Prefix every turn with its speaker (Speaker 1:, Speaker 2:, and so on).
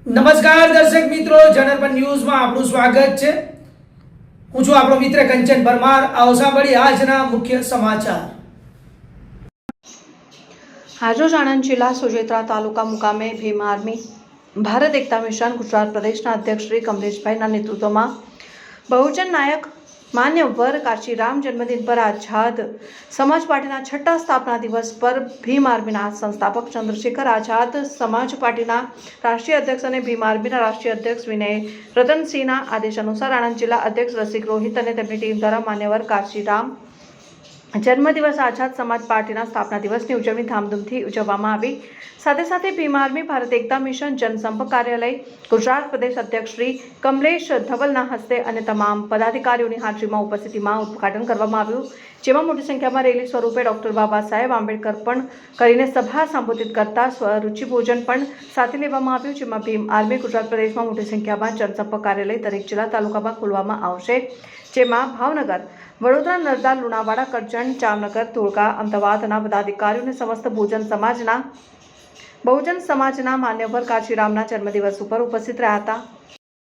Speaker 1: નમસ્કાર દર્શક મિત્રો, જનરપન ન્યૂઝમાં આપનું સ્વાગત છે। હું છું આપણો મિત્ર કંચન પરમાર। આવો સાંભળીએ આજના મુખ્ય સમાચાર।
Speaker 2: આજરોજ આણંદ જિલ્લા સોજેત્રા તાલુકા મુકામે ભીમ આર્મી ભારત એકતા મિશન ગુજરાત પ્રદેશના અધ્યક્ષ શ્રી કમલેશભાઈના નેતૃત્વમાં બહુજન નાયક માન્યવર કાશીરામ જન્મદિન પર આઝાદ સમાજ પાર્ટીના 6ઠ્ઠા સ્થાપના દિવસ પર ભીમ આર્મીના સંસ્થાપક ચંદ્રશેખર આઝાદ સમાજ પાર્ટીના રાષ્ટ્રીય અધ્યક્ષ અને ભીમ આર્મીના રાષ્ટ્રીય અધ્યક્ષ વિનય રતનસિંહના આદેશ અનુસાર આણંદ જિલ્લા અધ્યક્ષ રસિક રોહિત અને તેમની ટીમ દ્વારા માન્યવર કાશીરામ જન્મદિવસ આઝાદ સમાજ પાર્ટીના સ્થાપના દિવસની ઉજવણી ધામધૂમથી ઉજવવામાં આવી। સાથે સાથે ભીમ આર્મી ભારત એકતા મિશન જનસંપર્ક કાર્યાલય ગુજરાત પ્રદેશ અધ્યક્ષ શ્રી કમલેશ ધવલના હસ્તે અને તમામ પદાધિકારીઓની હાજરીમાં ઉપસ્થિતિમાં ઉદ્ઘાટન કરવામાં આવ્યું, જેમાં મોટી સંખ્યામાં રેલી સ્વરૂપે ડોક્ટર બાબા સાહેબ આંબેડકર પણ કરીને સભા સંબોધિત કરતા સ્વરૂચિ ભોજન પણ સાથે લેવામાં આવ્યું, જેમાં ભીમ આર્મી ગુજરાત પ્રદેશમાં મોટી સંખ્યામાં જનસંપર્ક કાર્યાલય દરેક જિલ્લા તાલુકામાં ખોલવામાં આવશે, જેમાં ભાવનગર, વડોદરા, નર્મદા, લુણાવાડા, કરજણ, જામનગર, ધોળકા, અમદાવાદના પદાધિકારીઓને સમસ્ત બહુજન સમાજના માન્યવર કાશીરામના જન્મદિવસ ઉપર ઉપસ્થિત રહ્યા હતા।